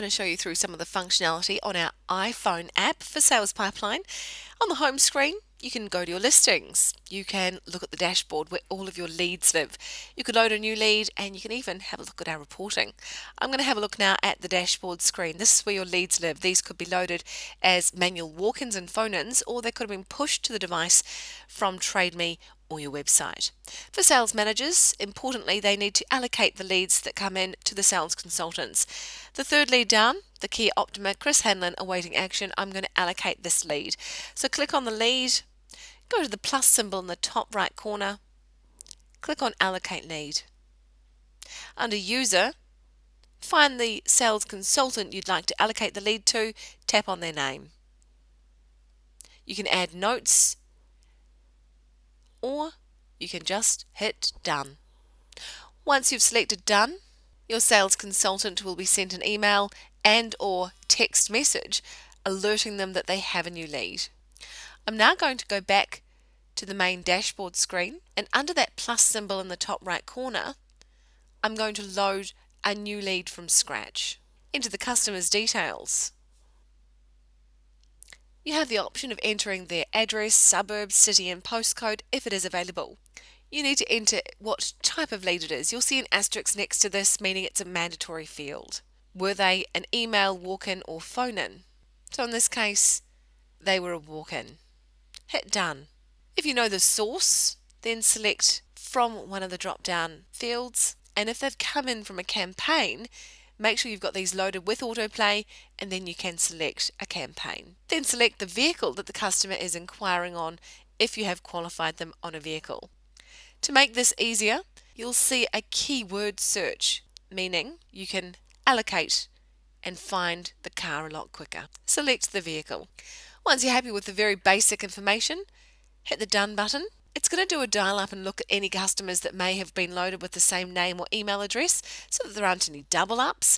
going to show you through some of the functionality on our iPhone app for Sales Pipeline. On the home screen, you can go to your listings. You can look at the dashboard where all of your leads live. You can load a new lead and you can even have a look at our reporting. I'm going to have a look now at the dashboard screen. This is where your leads live. These could be loaded as manual walk-ins and phone-ins, or they could have been pushed to the device from TradeMe or your website. For sales managers, importantly, they need to allocate the leads that come in to the sales consultants. The third lead down, the Kia Optima, Chris Hanlon, awaiting action, I'm going to allocate this lead. So click on the lead, go to the plus symbol in the top right corner, click on Allocate Lead. Under User, find the sales consultant you'd like to allocate the lead to, tap on their name. You can add notes, or you can just hit Done. Once you've selected Done, your sales consultant will be sent an email and or text message alerting them that they have a new lead. I'm now going to go back to the main dashboard screen, and under that plus symbol in the top right corner, I'm going to load a new lead from scratch. Enter the customer's details. You have the option of entering their address, suburb, city and postcode if it is available. You need to enter what type of lead it is. You'll see an asterisk next to this, meaning it's a mandatory field. Were they an email, walk-in or phone-in? So in this case, they were a walk-in. Hit Done. If you know the source, then select from one of the drop-down fields, and if they've come in from a campaign, make sure you've got these loaded with AutoPlay, and then you can select a campaign. Then select the vehicle that the customer is inquiring on if you have qualified them on a vehicle. To make this easier, you'll see a keyword search, meaning you can allocate and find the car a lot quicker. Select the vehicle. Once you're happy with the very basic information, hit the Done button. It's going to do a dial up and look at any customers that may have been loaded with the same name or email address so that there aren't any double ups.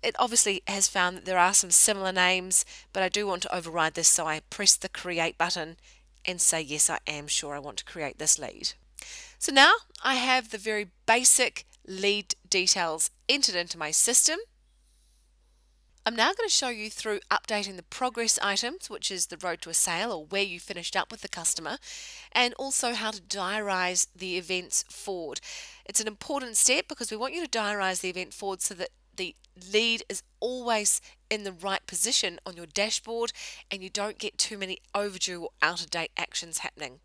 It obviously has found that there are some similar names, but I do want to override this, so I press the Create button and say yes, I am sure I want to create this lead. So now I have the very basic lead details entered into my system. I'm now going to show you through updating the progress items, which is the road to a sale or where you finished up with the customer, and also how to diarise the events forward. It's an important step because we want you to diarise the event forward so that the lead is always in the right position on your dashboard and you don't get too many overdue or out of date actions happening.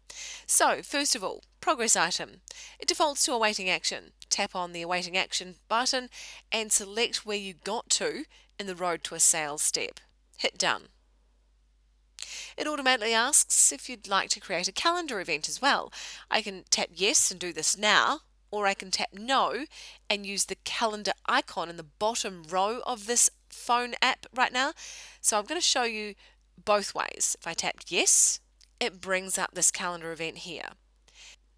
So first of all, progress item. It defaults to awaiting action. Tap on the awaiting action button and select where you got to in the road to a sales step. Hit Done. It automatically asks if you'd like to create a calendar event as well. I can tap yes and do this now, or I can tap no and use the calendar icon in the bottom row of this phone app right now. So I'm going to show you both ways. If I tap yes, it brings up this calendar event here.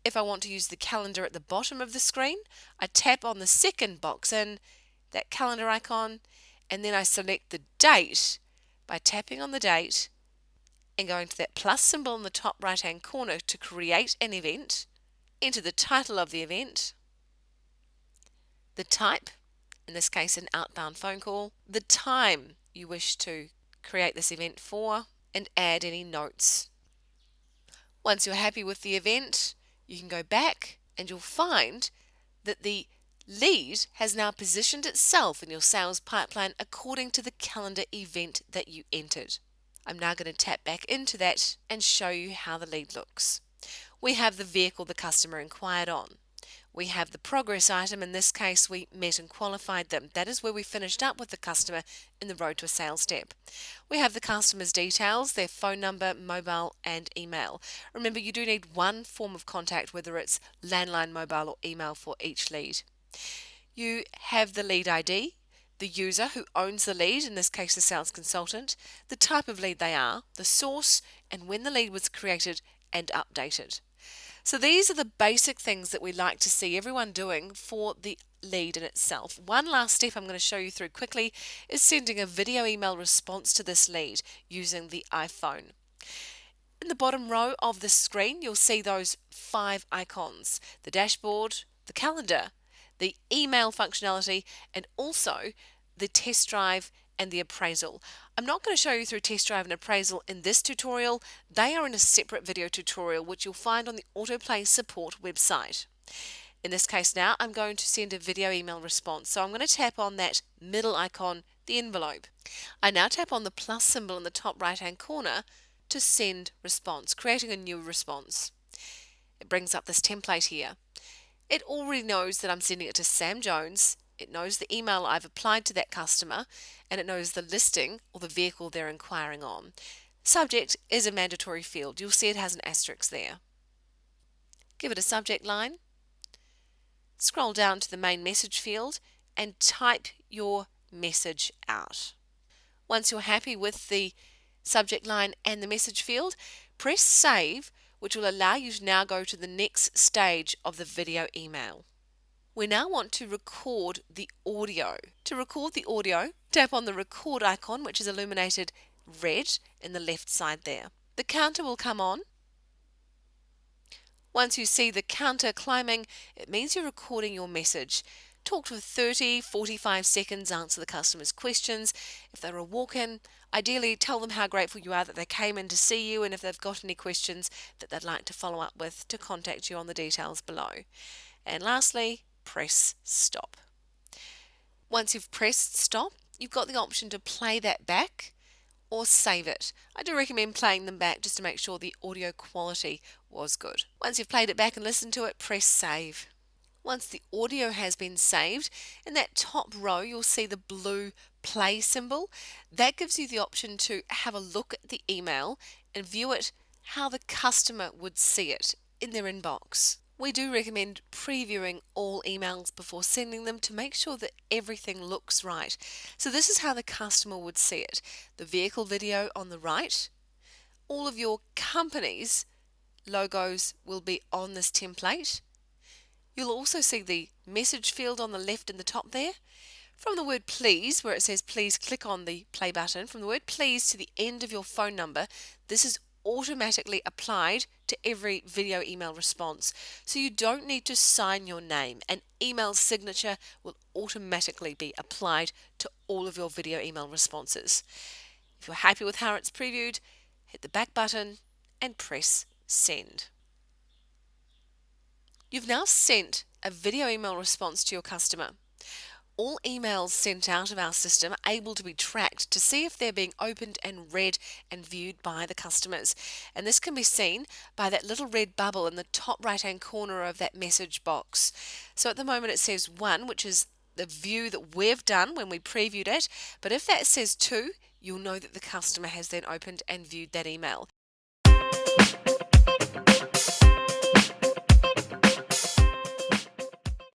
If I want to use the calendar at the bottom of the screen, I tap on the second box in that calendar icon, and then I select the date by tapping on the date and going to that plus symbol in the top right hand corner to create an event. Enter the title of the event, the type, in this case an outbound phone call, the time you wish to create this event for, and add any notes. Once you're happy with the event, you can go back and you'll find that the lead has now positioned itself in your sales pipeline according to the calendar event that you entered. I'm now going to tap back into that and show you how the lead looks. We have the vehicle the customer inquired on. We have the progress item. In this case, we met and qualified them. That is where we finished up with the customer in the road to a sales step. We have the customer's details, their phone number, mobile and email. Remember, you do need one form of contact, whether it's landline, mobile or email for each lead. You have the lead ID, the user who owns the lead, in this case the sales consultant, the type of lead they are, the source, and when the lead was created and updated. So these are the basic things that we like to see everyone doing for the lead in itself. One last step I'm going to show you through quickly is sending a video email response to this lead using the iPhone. In the bottom row of the screen, you'll see those 5 icons: the dashboard, the calendar, the email functionality, and also the test drive and the appraisal. I'm not going to show you through test drive and appraisal in this tutorial. They are in a separate video tutorial which you'll find on the AutoPlay support website. In this case now, I'm going to send a video email response. So I'm going to tap on that middle icon, the envelope. I now tap on the plus symbol in the top right hand corner to send response, creating a new response. It brings up this template here. It already knows that I'm sending it to Sam Jones. It knows the email I've applied to that customer, and it knows the listing or the vehicle they're inquiring on. Subject is a mandatory field. You'll see it has an asterisk there. Give it a subject line. Scroll down to the main message field and type your message out. Once you're happy with the subject line and the message field, press save, which will allow you to now go to the next stage of the video email. We now want to record the audio. To record the audio, tap on the record icon, which is illuminated red in the left side there. The counter will come on. Once you see the counter climbing, it means you're recording your message. Talk for 30-45 seconds, answer the customer's questions. If they're a walk-in, ideally tell them how grateful you are that they came in to see you, and if they've got any questions that they'd like to follow up with, to contact you on the details below. And lastly, press stop. Once you've pressed stop, you've got the option to play that back or save it. I do recommend playing them back just to make sure the audio quality was good. Once you've played it back and listened to it, press save. Once the audio has been saved, in that top row you'll see the blue play symbol. That gives you the option to have a look at the email and view it how the customer would see it in their inbox. We do recommend previewing all emails before sending them to make sure that everything looks right. So this is how the customer would see it. The vehicle video on the right. All of your company's logos will be on this template. You'll also see the message field on the left in the top there. From the word please, where it says please click on the play button, from the word please to the end of your phone number, this is automatically applied to every video email response. So you don't need to sign your name. An email signature will automatically be applied to all of your video email responses. If you're happy with how it's previewed, hit the back button and press send. You've now sent a video email response to your customer. All emails sent out of our system are able to be tracked to see if they're being opened and read and viewed by the customers. And this can be seen by that little red bubble in the top right hand corner of that message box. So at the moment it says 1, which is the view that we've done when we previewed it. But if that says 2, you'll know that the customer has then opened and viewed that email.